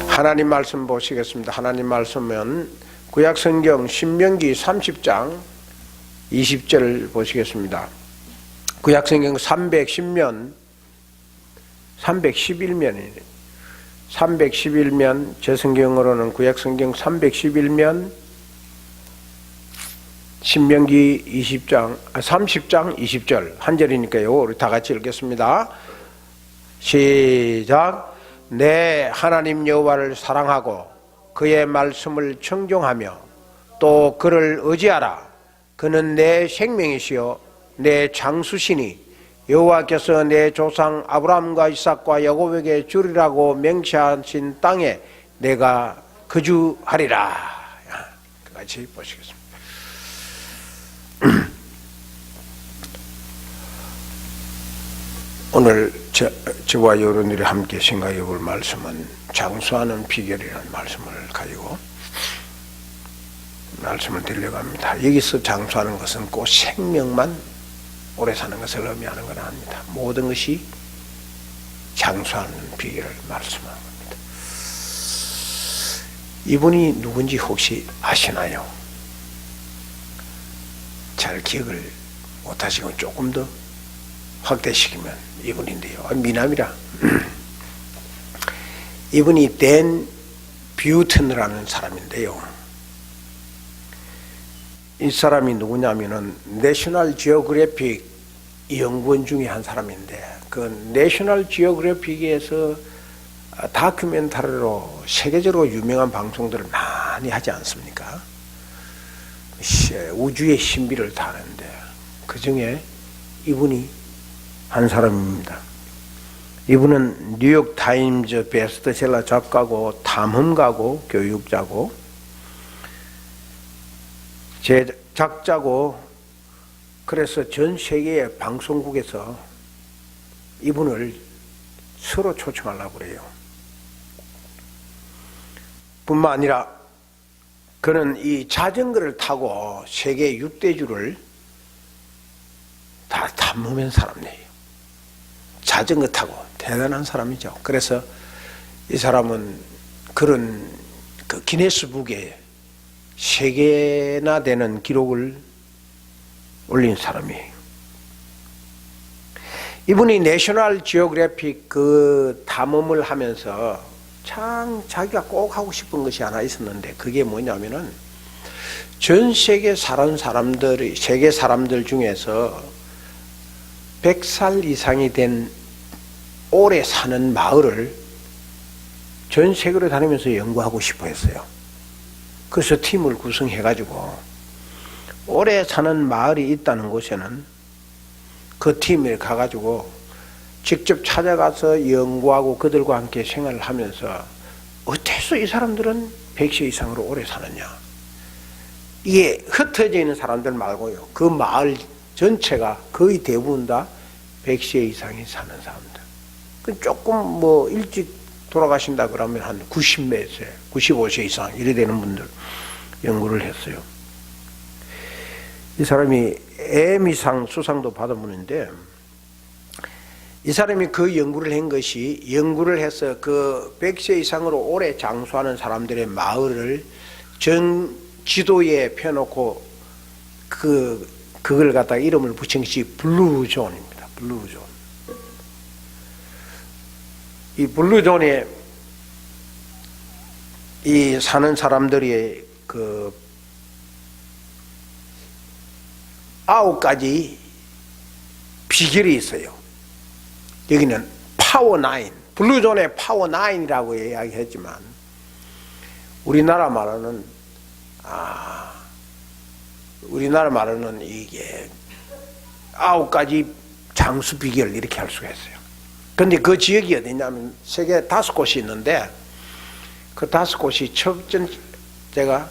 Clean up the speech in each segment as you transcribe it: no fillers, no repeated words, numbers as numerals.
하나님 말씀 보시겠습니다. 하나님 말씀은 구약성경 신명기 30장 20절 보시겠습니다. 구약성경 311면 311면 제 성경으로는 구약성경 311면 신명기 30장 20절 한 절이니까요. 우리 다 같이 읽겠습니다. 시작. 내 하나님 여호와를 사랑하고 그의 말씀을 청종하며 또 그를 의지하라. 그는 내 생명이시요 내 장수시니 여호와께서 내 조상 아브라함과 이삭과 야곱에게 주리라고 명시하신 땅에 내가 거주하리라. 같이 보시겠습니다. 오늘 저와 여러분들이 함께 생각해 볼 말씀은 장수하는 비결이라는 말씀을 가지고 말씀을 드려갑니다. 여기서 장수하는 것은 꼭 생명만 오래 사는 것을 의미하는 건 아닙니다. 모든 것이 장수하는 비결을 말씀하는 겁니다. 이분이 누군지 혹시 아시나요? 잘 기억을 못하시고 조금 더 확대시키면 이분인데요. 미남이라. 이분이 댄 뷰튼이라는 사람인데요. 이 사람이 누구냐면은 내셔널 지오그래픽 연구원 중에 한 사람인데 그 내셔널 지오그래픽에서 다큐멘터리로 세계적으로 유명한 방송들을 많이 하지 않습니까? 우주의 신비를 다루는데 그 중에 이분이 한 사람입니다. 이분은 뉴욕 타임즈 베스트셀러 작가고 탐험가고 교육자고 제작자고 그래서 전 세계의 방송국에서 이분을 서로 초청하려고 그래요. 뿐만 아니라 그는 이 자전거를 타고 세계 6대주를 다 탐험한 사람이에요. 자전거 타고 대단한 사람이죠. 그래서 이 사람은 그런 그 기네스북에 3개나 되는 기록을 올린 사람이에요. 이분이 내셔널 지오그래픽 그 탐험을 하면서 참 자기가 꼭 하고 싶은 것이 하나 있었는데 그게 뭐냐면은 전 세계 사는 사람들이 세계 사람들 중에서 100살 이상이 된 오래 사는 마을을 전 세계로 다니면서 연구하고 싶어 했어요. 그래서 팀을 구성해가지고 오래 사는 마을이 있다는 곳에는 그 팀에 가가지고 직접 찾아가서 연구하고 그들과 함께 생활을 하면서 어째서 이 사람들은 100세 이상으로 오래 사느냐. 이게 흩어져 있는 사람들 말고요. 그 마을 전체가 거의 대부분 다 100세 이상이 사는 사람들. 조금 뭐 일찍 돌아가신다 그러면 한 90몇 세, 95세 이상 이래 되는 분들 연구를 했어요. 이 사람이 에미상 수상도 받은 분인데 이 사람이 그 연구를 한 것이 연구를 해서 그 100세 이상으로 오래 장수하는 사람들의 마을을 전 지도에 펴놓고 그걸 갖다가 이름을 붙인 것이 블루존입니다. 블루존. 이 블루존에 이 사는 사람들이 그 9가지 비결이 있어요. 여기는 파워 9, 블루존의 파워 9이라고 이야기했지만 우리나라 말로는 이게 9가지 장수 비결 이렇게 할 수가 있어요. 근데 그 지역이 어디냐면 세계 5곳이 있는데 그 5곳이 첫 번째가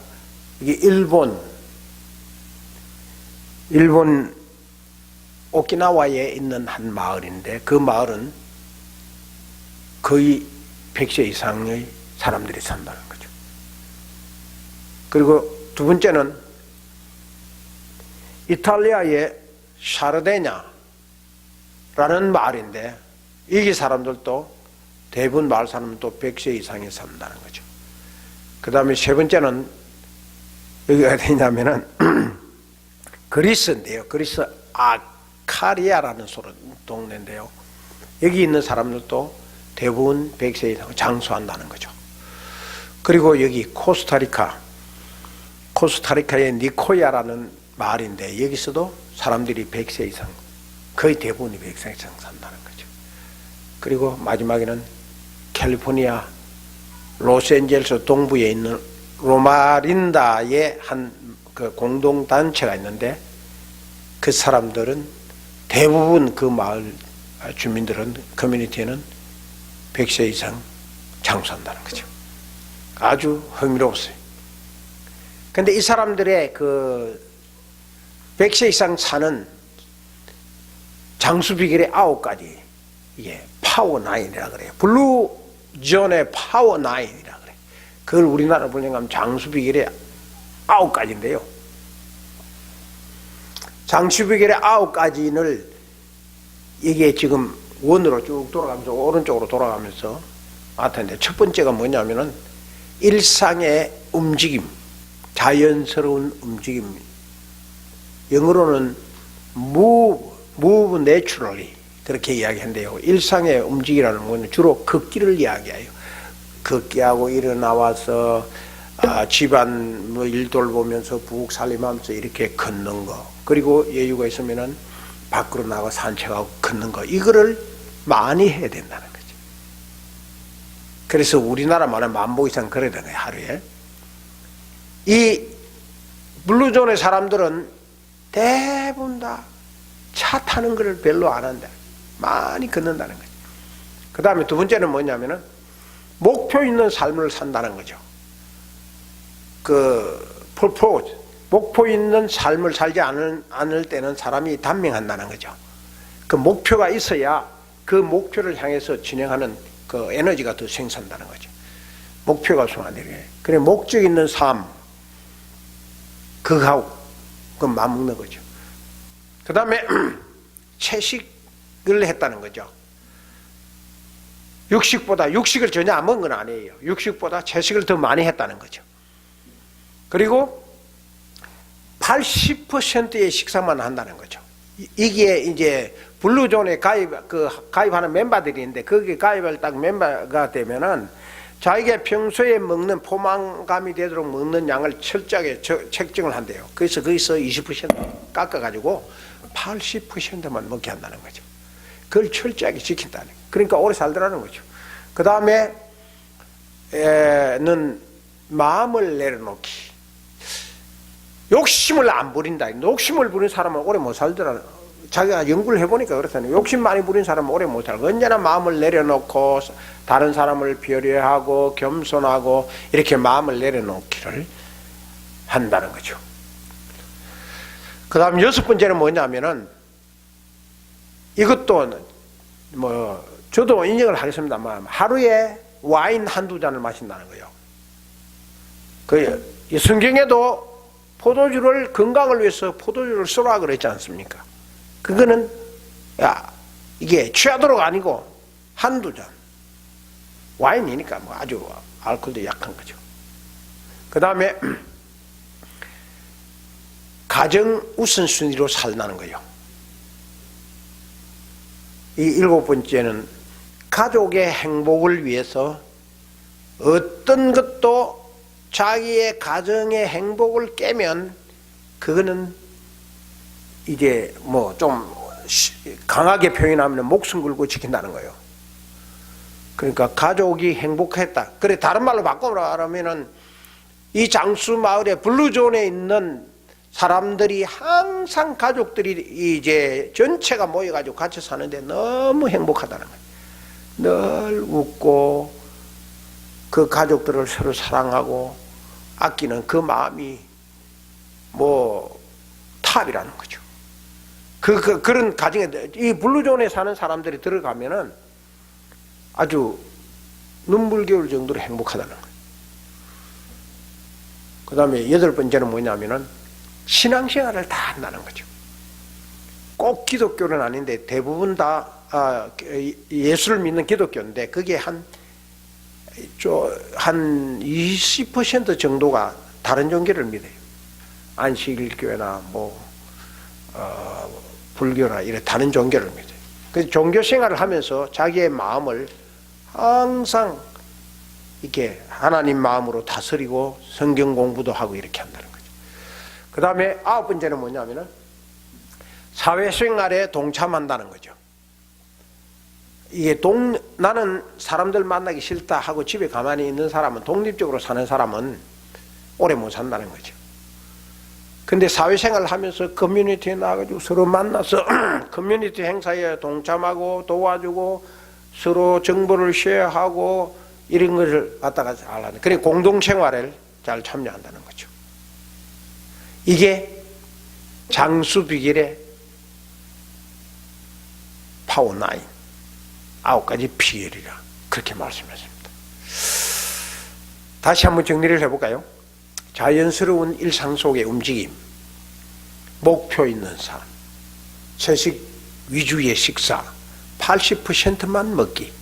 이게 일본 오키나와에 있는 한 마을인데 그 마을은 거의 100세 이상의 사람들이 산다는 거죠. 그리고 두 번째는 이탈리아의 샤르데냐라는 마을인데 여기 사람들도 대부분 마을 사람은 또 100세 이상이 산다는 거죠. 그 다음에 세 번째는 여기가 어디냐면은 그리스인데요. 그리스 아카리아라는 동네인데요. 여기 있는 사람들도 대부분 100세 이상 장수한다는 거죠. 그리고 여기 코스타리카의 니코야라는 마을인데 여기서도 사람들이 100세 이상, 거의 대부분이 100세 이상 산다는 거죠. 그리고 마지막에는 캘리포니아 로스앤젤레스 동부에 있는 로마린다의 한 그 공동단체가 있는데 그 사람들은 대부분 그 마을 주민들은 커뮤니티에는 100세 이상 장수한다는 거죠. 아주 흥미로웠어요. 근데 이 사람들의 그 100세 이상 사는 장수 비결의 9가지, 이게 파워 9이라 그래요. 블루존의 파워 9이라 그래요. 그걸 우리나라 번역하면 장수 비결의 9가지인데요. 장수 비결의 9가지를 이게 지금 원으로 쭉 돌아가면서 오른쪽으로 돌아가면서 나타내는데, 첫 번째가 뭐냐면은 일상의 움직임, 자연스러운 움직임. 영어로는 move naturally 그렇게 이야기한대요. 일상의 움직이라는 건 주로 걷기를 이야기해요. 걷기하고 일어나와서 집안 뭐 일 돌보면서 부엌 살림하면서 이렇게 걷는 거, 그리고 여유가 있으면은 밖으로 나가 산책하고 걷는 거, 이거를 많이 해야 된다는 거죠. 그래서 우리나라 말은 10,000보 이상 걸어야 되는 거예요, 하루에. 이 블루존의 사람들은 대부분 다 차 타는 걸 별로 안 한다. 많이 걷는다는 거죠. 그 다음에 두 번째는 뭐냐면은 목표 있는 삶을 산다는 거죠. purpose, 목표 있는 삶을 살지 않을 때는 사람이 단명한다는 거죠. 그 목표가 있어야 그 목표를 향해서 진행하는 그 에너지가 더 생산다는 거죠. 목표가 순환되게. 그래, 목적 있는 삶, 그거하고 그 맞먹는 거죠. 그 다음에 채식을 했다는 거죠. 육식을 전혀 안 먹은 건 아니에요. 육식보다 채식을 더 많이 했다는 거죠. 그리고 80%의 식사만 한다는 거죠. 이게 이제 블루존에 가입하는 멤버들인데, 거기에 가입을 딱 멤버가 되면은 자기가 평소에 먹는 포만감이 되도록 먹는 양을 철저하게 책정을 한대요. 그래서 거기서 20% 깎아가지고 80%만 먹게 한다는 거죠. 그걸 철저하게 지킨다는 거예요. 그러니까 오래 살더라는 거죠. 그 다음에 는 마음을 내려놓기. 욕심을 안 부린다. 욕심을 부린 사람은 오래 못 살더라. 자기가 연구를 해보니까 그렇다네요. 욕심 많이 부린 사람은 오래 못 살고, 언제나 마음을 내려놓고 다른 사람을 배려하고 겸손하고 이렇게 마음을 내려놓기를 한다는 거죠. 그 다음 6번째는 뭐냐면은, 이것도 뭐 저도 인정을 하겠습니다만, 하루에 와인 한두 잔을 마신다는 거예요. 그 성경에도 포도주를, 건강을 위해서 포도주를 쏘라 그랬지 않습니까? 그거는 이게 취하도록 아니고 한두 잔, 와인이니까 뭐 아주 알코올도 약한 거죠. 그 다음에 가정 우선순위로 살다는 거예요. 이 7번째는 가족의 행복을 위해서 어떤 것도 자기의 가정의 행복을 깨면 그거는 이제 뭐 좀 강하게 표현하면 목숨 걸고 지킨다는 거예요. 그러니까 가족이 행복했다. 그래, 다른 말로 바꾸라면은 이 장수 마을에 블루존에 있는 사람들이 항상 가족들이 이제 전체가 모여가지고 같이 사는데 너무 행복하다는 거예요. 늘 웃고 그 가족들을 서로 사랑하고 아끼는 그 마음이 뭐 탑이라는 거죠. 그런 가정에, 이 블루존에 사는 사람들이 들어가면은 아주 눈물겨울 정도로 행복하다는 거예요. 그 다음에 8번째는 뭐냐면은 신앙생활을 다 한다는 거죠. 꼭 기독교는 아닌데 대부분 다 예수를 믿는 기독교인데 그게 한 20% 정도가 다른 종교를 믿어요. 안식일교회나 불교나 이런 다른 종교를 믿어요. 그래서 종교 생활을 하면서 자기의 마음을 항상 이렇게 하나님 마음으로 다스리고 성경 공부도 하고 이렇게 한다는 거죠. 그 다음에 9번째는 뭐냐면은 사회생활에 동참한다는 거죠. 이게 나는 사람들 만나기 싫다 하고 집에 가만히 있는 사람은, 독립적으로 사는 사람은 오래 못 산다는 거죠. 근데 사회생활을 하면서 커뮤니티에 나가지고 서로 만나서 커뮤니티 행사에 동참하고 도와주고 서로 정보를 쉐어하고 이런 것을 갖다가 잘 하는, 그리고 공동생활을 잘 참여한다는 거죠. 이게 장수비결의 파워 9, 9가지 비결이라 그렇게 말씀했습니다. 다시 한번 정리를 해볼까요? 자연스러운 일상 속의 움직임, 목표 있는 삶, 채식 위주의 식사, 80%만 먹기,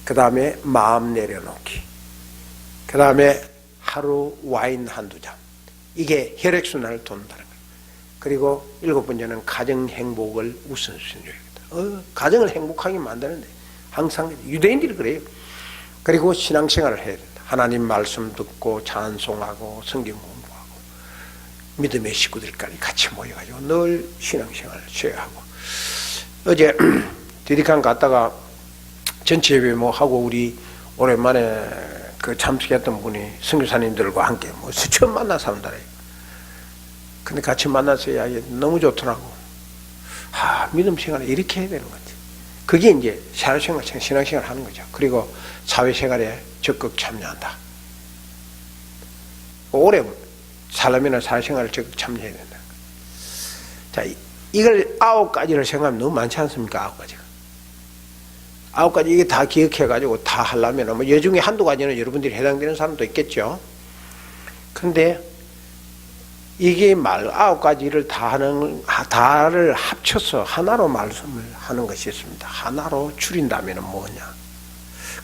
그 다음에 마음 내려놓기, 그 다음에 하루 와인 한두 잔, 이게 혈액순환을 돕는다는 거예요. 그리고 7번째는 가정 행복을 우선순위입니다. 가정을 행복하게 만드는데 항상 유대인들이 그래요. 그리고 신앙생활을 해야 된다. 하나님 말씀 듣고 찬송하고 성경 공부하고 믿음의 식구들까지 같이 모여가지고 늘 신앙생활을 쉐어하고. 어제 디디칸 갔다가 전체 예배 하고 우리 오랜만에 그 참석했던 분이 선교사님들과 함께 수천 만난 사람들이에요. 근데 같이 만나서 너무 좋더라고. 믿음 생활을 이렇게 해야 되는 거지. 그게 이제 사회생활, 신앙생활 하는 거죠. 그리고 사회생활에 적극 참여한다. 오래 살려면 사회생활을 적극 참여해야 된다. 자, 이걸 9가지를 생각하면 너무 많지 않습니까? 9가지가. 9가지 이게 다 기억해가지고 다 하려면 여중에 한두 가지는 여러분들이 해당되는 사람도 있겠죠. 그런데 이게 9가지를 다를 합쳐서 하나로 말씀을 하는 것이 있습니다. 하나로 줄인다면 뭐냐?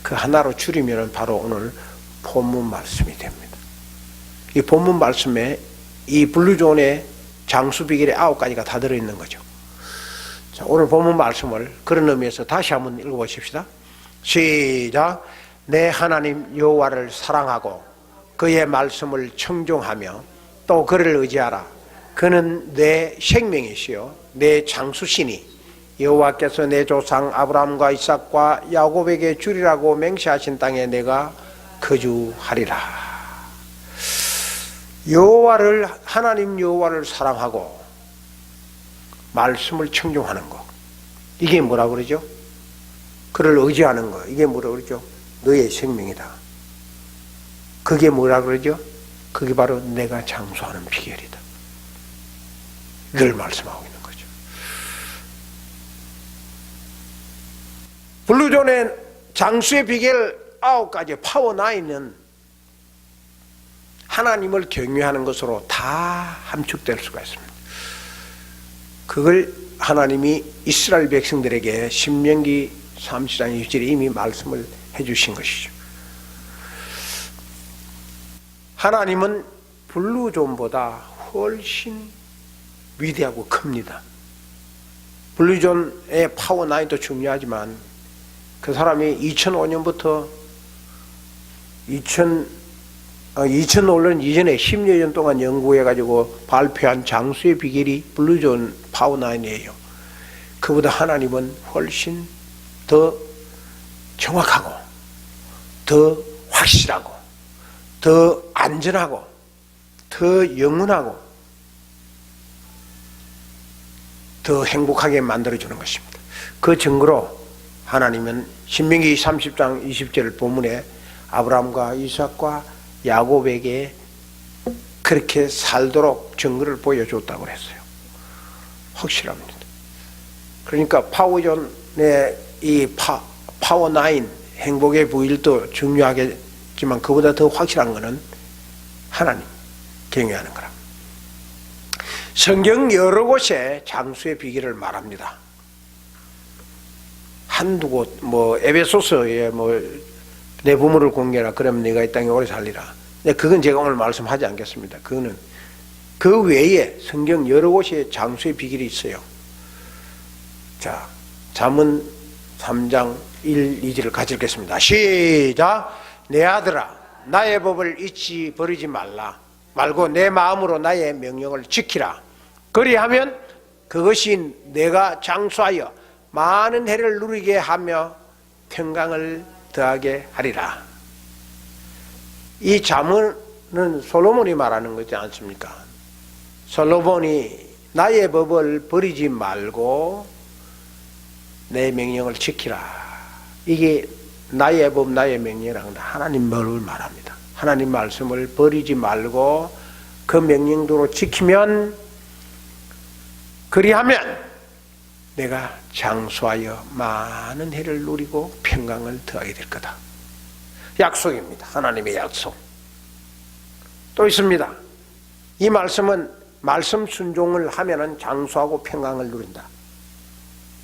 그 하나로 줄이면 바로 오늘 본문 말씀이 됩니다. 이 본문 말씀에 이 블루존의 장수비결의 9가지가 다 들어있는 거죠. 자, 오늘 본문 말씀을 그런 의미에서 다시 한번 읽어보십시다. 시작. 내 하나님 여호와를 사랑하고 그의 말씀을 청종하며 또 그를 의지하라. 그는 내 생명이시요 내 장수시니 여호와께서 내 조상 아브라함과 이삭과 야곱에게 주리라고 맹세하신 땅에 내가 거주하리라. 하나님 여호와를 사랑하고 말씀을 청종하는 것, 이게 뭐라 그러죠? 그를 의지하는 것, 이게 뭐라 그러죠? 너의 생명이다. 그게 뭐라 그러죠? 그게 바로 내가 장수하는 비결이다. 이걸 말씀하고 있는 거죠. 블루존의 장수의 비결 9가지 파워 9은 하나님을 경외하는 것으로 다 함축될 수가 있습니다. 그걸 하나님이 이스라엘 백성들에게 신명기 30장 2절에 이미 말씀을 해주신 것이죠. 하나님은 블루존보다 훨씬 위대하고 큽니다. 블루존의 파워 9도 중요하지만 그 사람이 2005년부터 2005년 이전에 10여 년 동안 연구해가지고 발표한 장수의 비결이 블루존 파워 9이에요. 그보다 하나님은 훨씬 더 정확하고 더 확실하고 더 안전하고 더 영원하고 더 행복하게 만들어주는 것입니다. 그 증거로 하나님은 신명기 30장 20절 본문에 아브라함과 이삭과 야곱에게 그렇게 살도록 증거를 보여줬다고 했어요. 확실합니다. 그러니까 파워존의 이 파워 9 행복의 부일도 중요하겠지만 그보다 더 확실한 것은 하나님 경외하는 거라. 성경 여러 곳에 장수의 비결을 말합니다. 한두 곳, 뭐 에베소서에 뭐 내 부모를 공개하라 그러면 네가 이 땅에 오래 살리라. 근데 그건 제가 오늘 말씀하지 않겠습니다. 그거는 그 외에 성경 여러 곳에 장수의 비결이 있어요. 자, 잠언 3장 1, 2절을 같이 읽겠습니다. 시작. 내 아들아, 나의 법을 잊지 버리지 말고 내 마음으로 나의 명령을 지키라. 그리하면 그것이 내가 장수하여 많은 해를 누리게 하며 평강을 더하게 하리라. 이 잠언은 솔로몬이 말하는 거지 않습니까? 솔로몬이 나의 법을 버리지 말고 내 명령을 지키라. 이게 나의 법, 나의 명령이라는 건 하나님 법을 말합니다. 하나님 말씀을 버리지 말고 그 명령대로 지키면, 그리하면 내가 장수하여 많은 해를 누리고 평강을 더하게 될 거다. 약속입니다. 하나님의 약속. 또 있습니다. 이 말씀은 말씀 순종을 하면은 장수하고 평강을 누린다.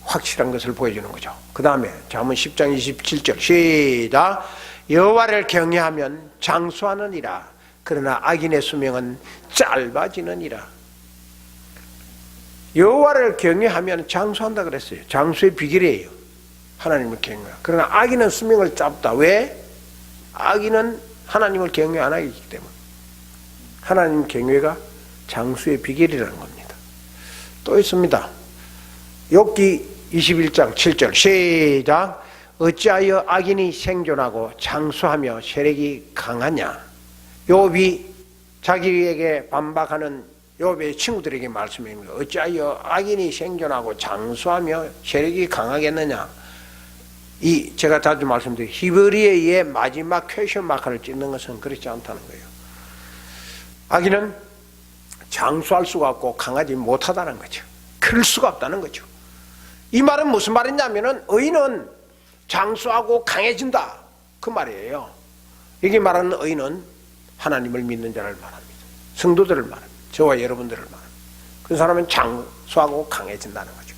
확실한 것을 보여주는 거죠. 그 다음에 잠언 10장 27절 시작. 여호와를 경외하면 장수하느니라. 그러나 악인의 수명은 짧아지느니라. 여호와를 경외하면 장수한다 그랬어요. 장수의 비결이에요. 하나님을 경외. 그러나 악인은 수명을 짧다. 왜? 악인은 하나님을 경외 안 하기 때문에. 하나님 경외가 장수의 비결이라는 겁니다. 또 있습니다. 욥기 21장 7절 시작. 어찌하여 악인이 생존하고 장수하며 세력이 강하냐. 욥이 자기에게 반박하는 욥의 친구들에게 말씀합니다. 어찌하여 악인이 생존하고 장수하며 세력이 강하겠느냐. 이 제가 자주 말씀드린 히브리어의 마지막 퀘션 마크를 찍는 것은 그렇지 않다는 거예요. 악인은 장수할 수가 없고 강하지 못하다는 거죠. 클 수가 없다는 거죠. 이 말은 무슨 말이냐면은 의인은 장수하고 강해진다 그 말이에요. 여기 말하는 의인은 하나님을 믿는 자를 말합니다. 성도들을 말합니다. 저와 여러분들을 말합니다. 그 사람은 장수하고 강해진다는 거죠.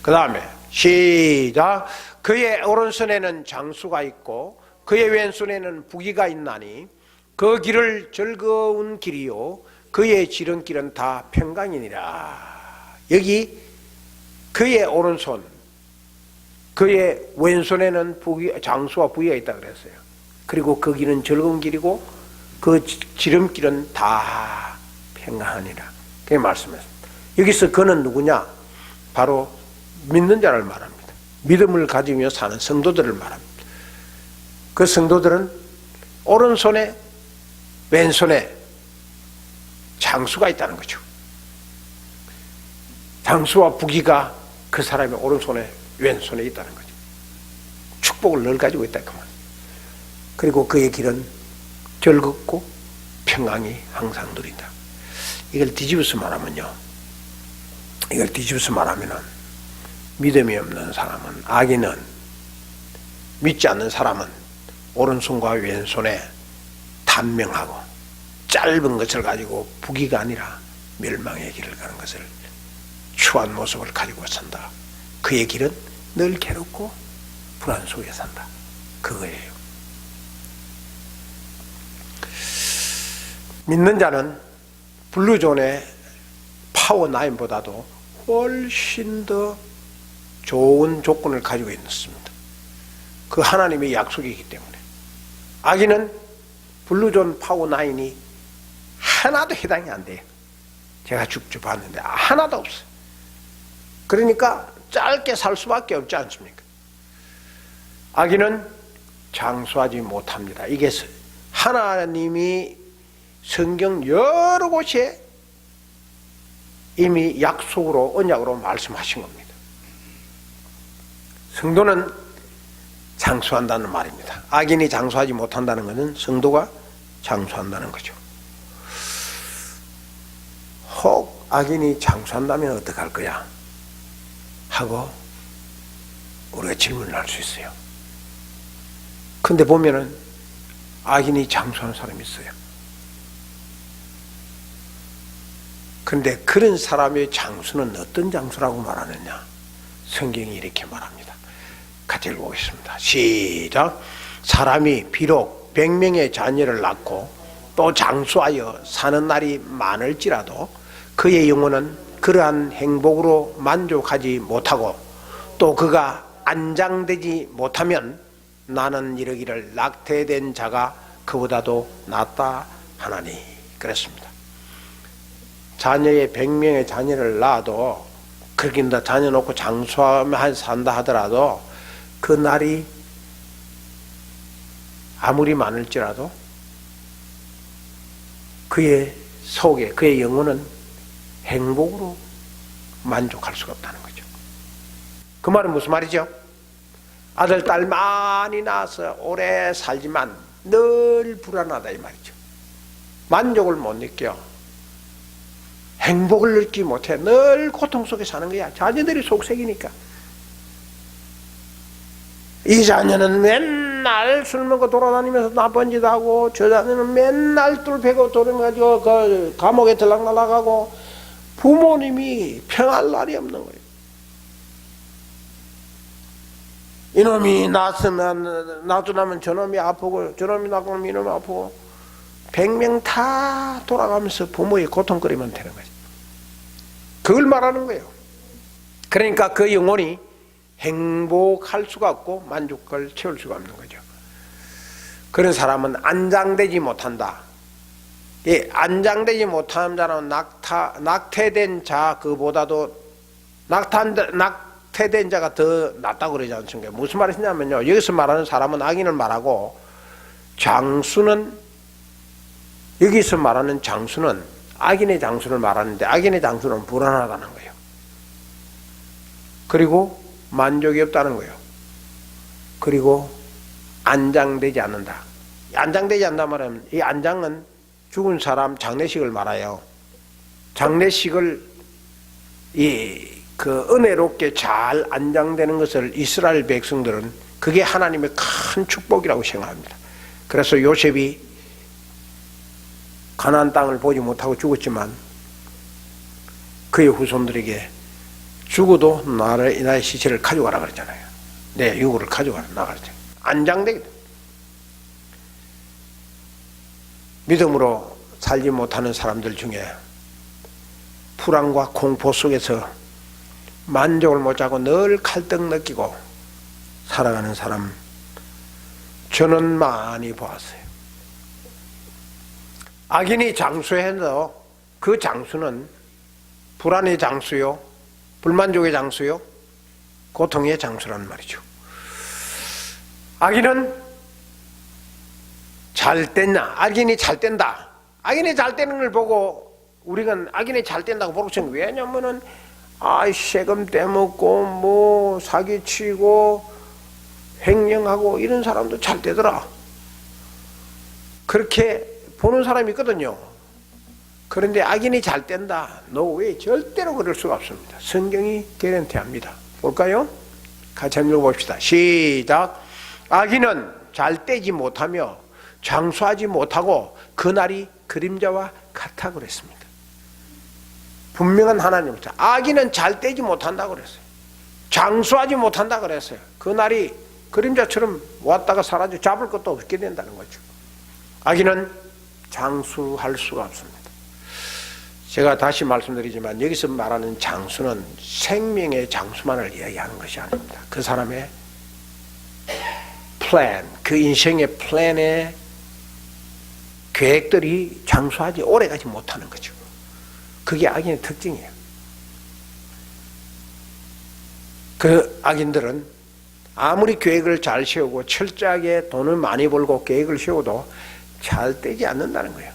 그 다음에 시작. 그의 오른손에는 장수가 있고 그의 왼손에는 부귀가 있나니 그 길을 즐거운 길이요 그의 지름길은 다 평강이니라. 여기 그의 오른손, 그의 왼손에는 장수와 부귀가 있다 그랬어요. 그리고 그 길은 즐거운 길이고 그 지름길은 다 평강하니라. 그게 말씀했습니다. 여기서 그는 누구냐? 바로 믿는 자를 말합니다. 믿음을 가지며 사는 성도들을 말합니다. 그 성도들은 오른손에 왼손에 장수가 있다는 거죠. 장수와 부귀가 그 사람의 오른손에 왼손에 있다는 거죠. 축복을 늘 가지고 있다 그 말. 그리고 그의 길은 즐겁고 평강이 항상 누린다. 이걸 뒤집어서 말하면요. 이걸 뒤집어서 말하면은 믿음이 없는 사람은, 악인은, 믿지 않는 사람은 오른손과 왼손에 단명하고 짧은 것을 가지고 부귀가 아니라 멸망의 길을 가는 것을 추한 모습을 가지고 산다. 그의 길은 늘 괴롭고 불안 속에 산다. 그거예요. 믿는 자는 블루존의 파워9보다도 훨씬 더 좋은 조건을 가지고 있습니다. 그 하나님의 약속이기 때문에. 악인은 블루존 파워9이 하나도 해당이 안 돼요. 제가 쭉쭉 봤는데 하나도 없어요. 그러니까 짧게 살 수밖에 없지 않습니까? 악인은 장수하지 못합니다. 이게 하나님이 성경 여러 곳에 이미 약속으로 언약으로 말씀하신 겁니다. 성도는 장수한다는 말입니다. 악인이 장수하지 못한다는 것은 성도가 장수한다는 거죠. 혹 악인이 장수한다면 어떡할 거야? 하고 우리가 질문을 할 수 있어요. 근데 보면은 악인이 장수하는 사람이 있어요. 근데 그런 사람의 장수는 어떤 장수라고 말하느냐? 성경이 이렇게 말합니다. 같이 읽어보겠습니다. 시작. 사람이 비록 100명의 자녀를 낳고 또 장수하여 사는 날이 많을지라도 그의 영혼은 그러한 행복으로 만족하지 못하고 또 그가 안장되지 못하면 나는 이르기를 낙태된 자가 그보다도 낫다 하나니. 그랬습니다. 자녀의 100명의 자녀를 낳아도 그렇게 자녀 놓고 장수하며 산다 하더라도 그 날이 아무리 많을지라도 그의 속에 그의 영혼은 행복으로 만족할 수가 없다는 거죠. 그 말은 무슨 말이죠? 아들, 딸 많이 낳아서 오래 살지만 늘 불안하다 이 말이죠. 만족을 못 느껴. 행복을 느끼지 못해. 늘 고통 속에 사는 거야. 자녀들이 속색이니까. 이 자녀는 맨날 술 먹고 돌아다니면서 나쁜 짓 하고, 저 자녀는 맨날 술 패고 돌아가지고 그 감옥에 들락날락하고, 부모님이 평할 날이 없는 거예요. 이놈이 낳고 나면 저놈이 아프고, 저놈이 낳고 나면 이놈이 아프고, 100명 다 돌아가면서 부모의 고통거리면 되는 거죠. 그걸 말하는 거예요. 그러니까 그 영혼이 행복할 수가 없고 만족을 채울 수가 없는 거죠. 그런 사람은 안장되지 못한다. 예, 안장되지 못하는 자는 낙태된 자 그보다도 낙태된 자가 더 낫다고 그러지 않습니까? 무슨 말이냐면요, 여기서 말하는 사람은 악인을 말하고, 여기서 말하는 장수는 악인의 장수를 말하는데, 악인의 장수는 불안하다는 거예요. 그리고 만족이 없다는 거예요. 그리고 안장되지 않는다. 안장되지 않는다 말하면, 이 안장은 죽은 사람 장례식을 말해요. 장례식을 그 은혜롭게 잘 안장되는 것을 이스라엘 백성들은 그게 하나님의 큰 축복이라고 생각합니다. 그래서 요셉이 가나안 땅을 보지 못하고 죽었지만 그의 후손들에게 죽어도 나의 시체를 가져가라 그랬잖아요. 내 유골을 가져가라 나가랬잖아요. 안장되게 믿음으로 살지 못하는 사람들 중에 불안과 공포 속에서 만족을 못하고 늘 갈등 느끼고 살아가는 사람 저는 많이 보았어요. 악인이 장수해서 그 장수는 불안의 장수요, 불만족의 장수요, 고통의 장수라는 말이죠. 악인은 잘 됐냐? 악인이 잘 된다. 악인이 잘 되는 걸 보고 우리가 악인이 잘 된다고 보고 있어요. 왜냐면은 세금 떼먹고 뭐 사기치고 횡령하고 이런 사람도 잘 되더라. 그렇게 보는 사람이 있거든요. 그런데 악인이 잘 된다. 왜 절대로 그럴 수가 없습니다. 성경이 개런티합니다. 볼까요? 같이 한번 읽어봅시다. 시작. 악인은 잘 되지 못하며 장수하지 못하고 그날이 그림자와 같아 그랬습니다. 분명한 하나님부터 악인은 잘 되지 못한다고 그랬어요. 장수하지 못한다고 그랬어요. 그날이 그림자처럼 왔다가 사라져 잡을 것도 없게 된다는 거죠. 악인은 장수할 수가 없습니다. 제가 다시 말씀드리지만 여기서 말하는 장수는 생명의 장수만을 이야기하는 것이 아닙니다. 그 사람의 플랜, 그 인생의 플랜의 계획들이 장수하지 오래가지 못하는 거죠. 그게 악인의 특징이에요. 그 악인들은 아무리 계획을 잘 세우고 철저하게 돈을 많이 벌고 계획을 세워도 잘 되지 않는다는 거예요.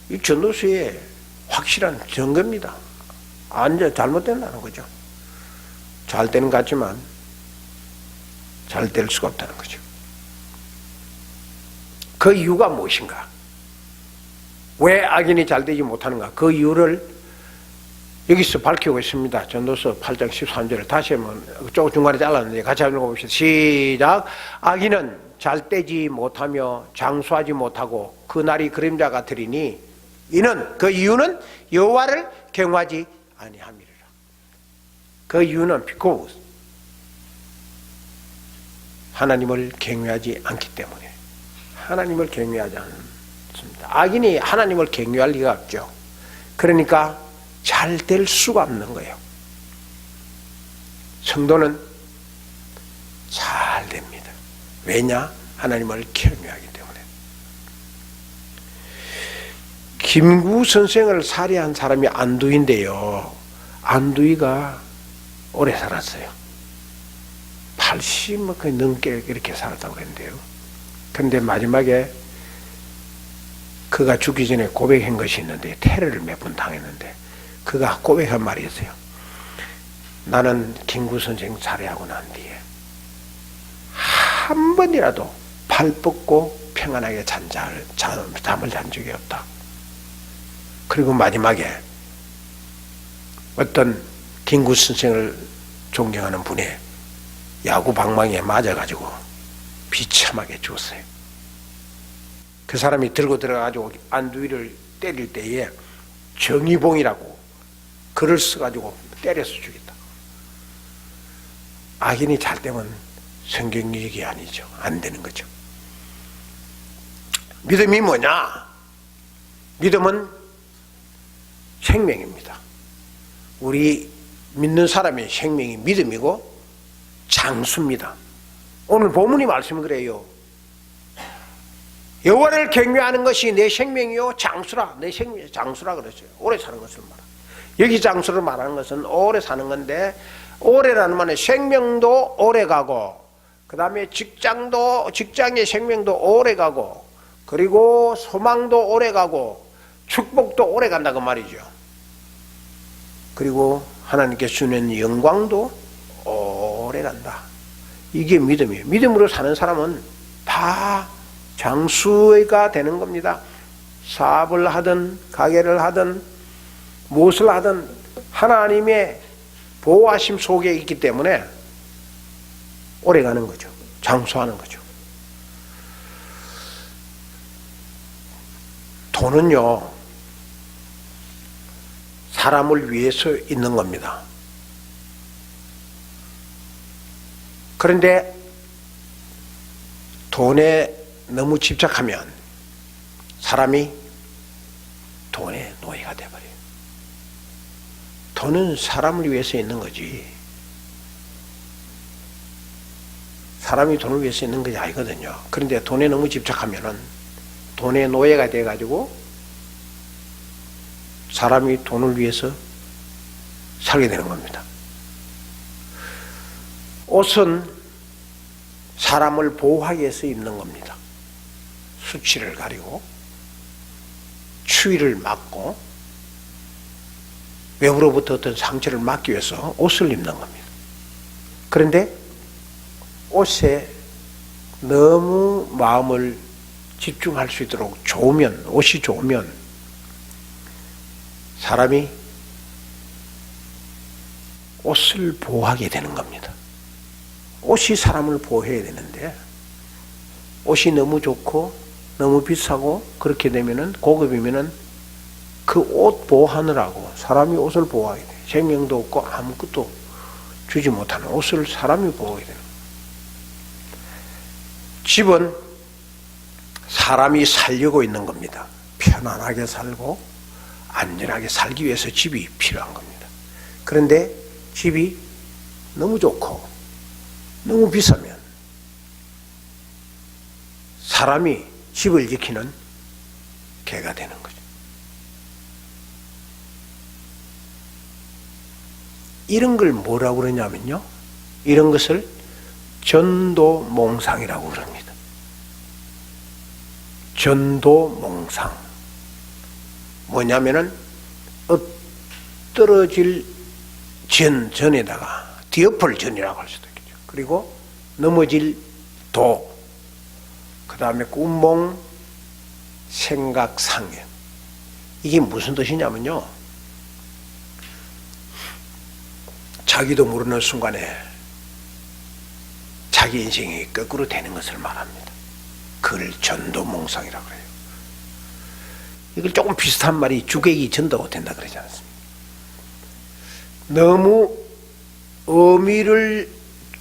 이 전도서의 확실한 증거입니다. 완전 잘못된다는 거죠. 잘 되는 것 같지만 잘 될 수가 없다는 거죠. 그 이유가 무엇인가? 왜 악인이 잘 되지 못하는가? 그 이유를 여기서 밝히고 있습니다. 전도서 8장 13절을 다시 한번 조금 중간에 잘랐는데 같이 한번 읽어봅시다. 시작. 악인은 잘 되지 못하며 장수하지 못하고 그날이 그림자 같으리니 이는 그 이유는 여호와를 경외하지 아니함이라. 그 이유는 because 하나님을 경외하지 않기 때문에. 하나님을 경외하지 않습니다. 악인이 하나님을 경외할 리가 없죠. 그러니까 잘 될 수가 없는 거예요. 성도는 잘 됩니다. 왜냐? 하나님을 경외하기 때문에. 김구 선생을 살해한 사람이 안두희인데요. 안두희가 오래 살았어요. 80 넘게 이렇게 살았다고 그랬는데요. 그런데 마지막에 그가 죽기 전에 고백한 것이 있는데, 테러를 몇 번 당했는데 그가 고백한 말이 있어요. 나는 김구 선생 살해하고 난 뒤에 한 번이라도 발 뻗고 평안하게 잠을 잔 적이 없다. 그리고 마지막에 어떤 김구 선생을 존경하는 분이 야구 방망이에 맞아가지고 비참하게 죽었어요. 그 사람이 들고 들어가가지고 안두희를 때릴 때에 정의봉이라고 글을 써가지고 때려서 죽였다. 악인이 잘 되면 성경력이 아니죠. 안 되는 거죠. 믿음이 뭐냐? 믿음은 생명입니다. 우리 믿는 사람의 생명이 믿음이고 장수입니다. 오늘 본문이 말씀은 그래요. 여호와를 경외하는 것이 내 생명이요 장수라. 내 생명이 장수라 그랬어요. 오래 사는 것을 말하. 여기 장수를 말하는 것은 오래 사는 건데, 오래라는 말은 생명도 오래 가고, 그 다음에 직장의 생명도 오래 가고, 그리고 소망도 오래 가고, 축복도 오래 간다 그 말이죠. 그리고 하나님께 주는 영광도 오래 간다. 이게 믿음이에요. 믿음으로 사는 사람은 다 장수가 되는 겁니다. 사업을 하든 가게를 하든 무엇을 하든 하나님의 보호하심 속에 있기 때문에 오래 가는 거죠. 장수하는 거죠. 돈은요, 사람을 위해서 있는 겁니다. 그런데 돈에 너무 집착하면 사람이 돈의 노예가 되어버려요. 돈은 사람을 위해서 있는 거지, 사람이 돈을 위해서 있는 것이 아니거든요. 그런데 돈에 너무 집착하면은 돈의 노예가 돼가지고 사람이 돈을 위해서 살게 되는 겁니다. 옷은 사람을 보호하기 위해서 입는 겁니다. 수치를 가리고 추위를 막고 외부로부터 어떤 상처를 막기 위해서 옷을 입는 겁니다. 그런데 옷에 너무 마음을 집중할 수 있도록 좋으면, 옷이 좋으면 사람이 옷을 보호하게 되는 겁니다. 옷이 사람을 보호해야 되는데, 옷이 너무 좋고 너무 비싸고 그렇게 되면은, 고급이면은 그 옷 보호하느라고 사람이 옷을 보호하게 돼요. 생명도 없고 아무것도 주지 못하는 옷을 사람이 보호하게 되는 거예요. 집은 사람이 살려고 있는 겁니다. 편안하게 살고 안전하게 살기 위해서 집이 필요한 겁니다. 그런데 집이 너무 좋고 너무 비싸면 사람이 집을 지키는 개가 되는 거죠. 이런 걸 뭐라고 그러냐면요, 이런 것을 전도몽상이라고 그럽니다. 전도몽상. 뭐냐면은 떨어질 전에다가 뒤엎을 전이라고 할 수도 있겠죠. 그리고 넘어질 도, 그 다음에 꿈몽, 생각, 상현. 이게 무슨 뜻이냐면요, 자기도 모르는 순간에 자기 인생이 거꾸로 되는 것을 말합니다. 그걸 전도몽상이라고 그래요. 이걸 조금 비슷한 말이 주객이 전도가 된다 그러지 않습니까? 너무 의미를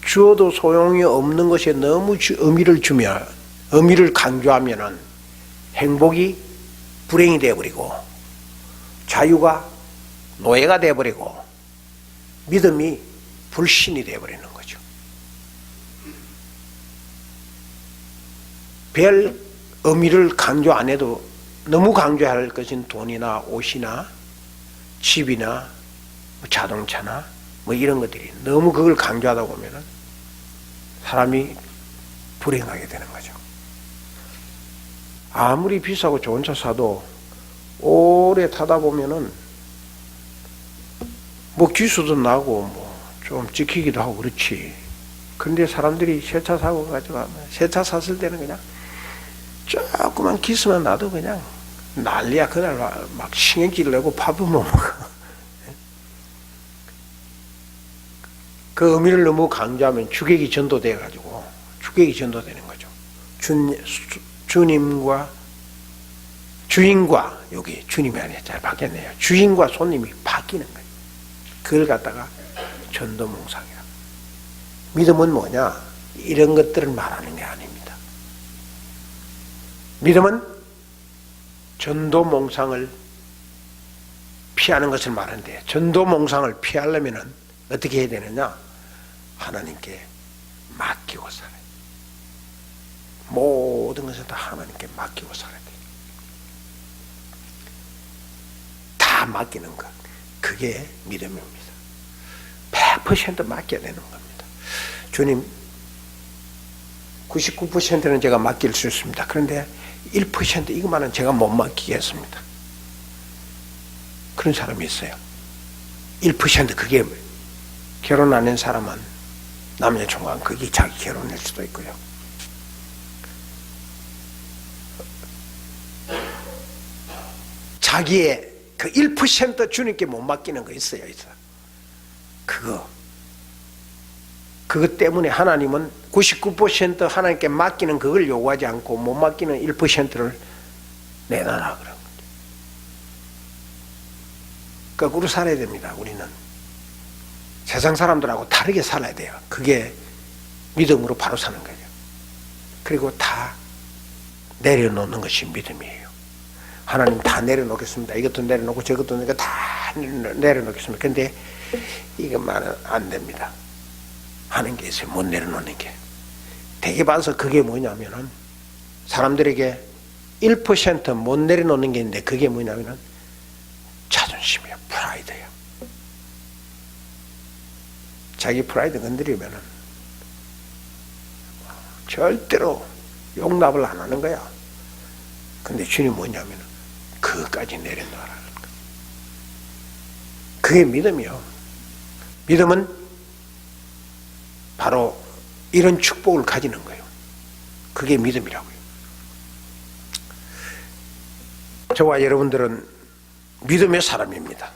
주어도 소용이 없는 것에 너무 의미를 주면, 의미를 강조하면은 행복이 불행이 되어버리고 자유가 노예가 되어버리고 믿음이 불신이 되어버리는 거죠. 별 의미를 강조 안 해도 너무 강조할 것은 돈이나 옷이나 집이나 자동차나 뭐 이런 것들이 너무 그걸 강조하다 보면은 사람이 불행하게 되는 거죠. 아무리 비싸고 좋은 차 사도 오래 타다 보면은 뭐 기수도 나고 뭐 좀 찍히기도 하고 그렇지. 근데 사람들이 새 차 사고 가지고 새 차 샀을 때는 그냥 조그만 기스만 나도 그냥 난리야. 그날 막 신경질 내고 밥도 못 먹어. 그 의미를 너무 강조하면 주객이 전도돼 가지고 주객이 전도되는 거죠. 주님과 주인과, 여기 주님이 아니라 잘 바뀌었네요. 주인과 손님이 바뀌는 거예요. 그걸 갖다가 전도몽상이라. 믿음은 뭐냐? 이런 것들을 말하는 게 아닙니다. 믿음은 전도몽상을 피하는 것을 말하는데, 전도몽상을 피하려면 어떻게 해야 되느냐? 하나님께 맡기고 살아요. 모든 것을 다 하나님께 맡기고 살아야 돼요. 다 맡기는 것, 그게 믿음입니다. 100% 맡겨야 되는 겁니다. 주님, 99%는 제가 맡길 수 있습니다. 그런데 1% 이것만은 제가 못 맡기겠습니다. 그런 사람이 있어요. 1% 그게 결혼 안 한 사람은 남녀 총각 그게 자기 결혼일 수도 있고요. 자기의 그 1% 주님께 못 맡기는 거 있어요. 그것 때문에 하나님은 99% 하나님께 맡기는 그걸 요구하지 않고 못 맡기는 1%를 내놔라 그런 거죠. 거꾸로 살아야 됩니다. 우리는 세상 사람들하고 다르게 살아야 돼요. 그게 믿음으로 바로 사는 거예요. 그리고 다 내려놓는 것이 믿음이에요. 하나님 다 내려놓겠습니다. 이것도 내려놓고 저것도 내가 다 내려놓겠습니다. 근데 이것만은 안 됩니다. 하는 게 있어요. 못 내려놓는 게. 되게 봐서 그게 뭐냐면은 사람들에게 1% 못 내려놓는 게 있는데 그게 뭐냐면은 자존심이에요. 프라이드예요. 자기 프라이드 건드리면은 절대로 용납을 안 하는 거야. 근데 주님 뭐냐면은 그것까지 내려놓으라는 거. 그게 믿음이요. 믿음은 바로 이런 축복을 가지는 거예요. 그게 믿음이라고요. 저와 여러분들은 믿음의 사람입니다.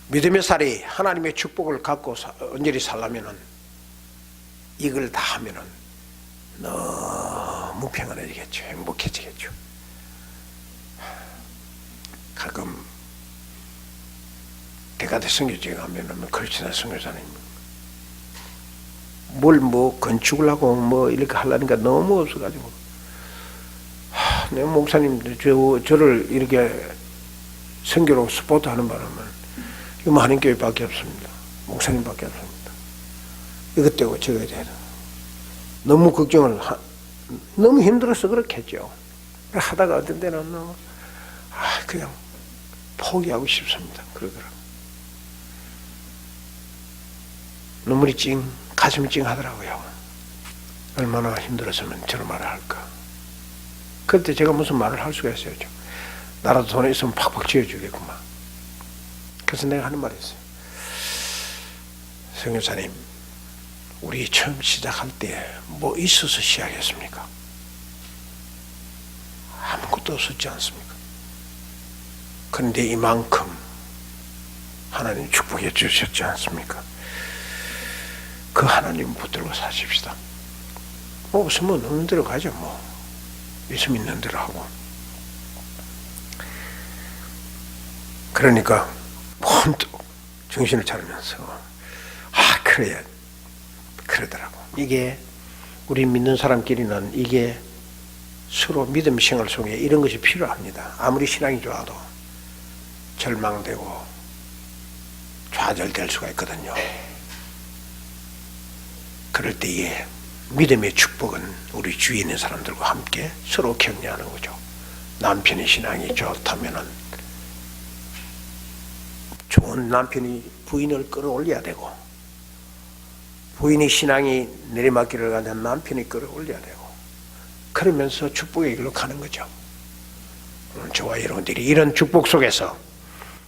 믿음의 살이 하나님의 축복을 갖고 온전히 살려면은 이걸 다 하면은 너무 평안해지겠죠. 행복해지겠죠. 가끔 대가대 선교지에 가면은 크리스찬 선교사님 뭘 뭐 건축을 하고 뭐 이렇게 하려니까 너무 없어가지고 내 목사님 저를 이렇게 선교로 스포트하는 바람은 이 한인교회밖에 없습니다. 목사님밖에 없습니다. 이것 되고 저것 되고 너무 걱정을 너무 힘들어서 그렇겠죠. 하다가 어떤 때는 그냥 포기하고 싶습니다. 그러더라고요. 눈물이 가슴이 찡하더라고요. 얼마나 힘들었으면 저런 말을 할까. 그때 제가 무슨 말을 할 수가 있어요. 나라도 돈이 있으면 팍팍 지어주겠구만. 그래서 내가 하는 말이 있어요. 선교사님, 우리 처음 시작할 때 뭐 있어서 시작했습니까? 아무것도 없었지 않습니까? 그런데 이만큼 하나님 축복해 주셨지 않습니까? 그 하나님 붙들고 사십시다. 뭐 없으면 없는 대로 가죠. 뭐 있으면 있는 대로 하고. 그러니까 번뜩 정신을 차리면서 그래야 그러더라고. 이게 우리 믿는 사람끼리는 이게 서로 믿음 생활 속에 이런 것이 필요합니다. 아무리 신앙이 좋아도 절망되고 좌절될 수가 있거든요. 그럴 때에 믿음의 축복은 우리 주위에 있는 사람들과 함께 서로 격려하는 거죠. 남편의 신앙이 좋다면은 좋은 남편이 부인을 끌어올려야 되고, 부인의 신앙이 내리막길을 가는 남편이 끌어올려야 되고, 그러면서 축복의 길로 가는 거죠. 오늘 저와 여러분들이 이런 축복 속에서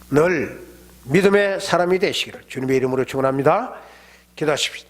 늘 믿음의 사람이 되시기를 주님의 이름으로 축원합니다. 기도하십시오.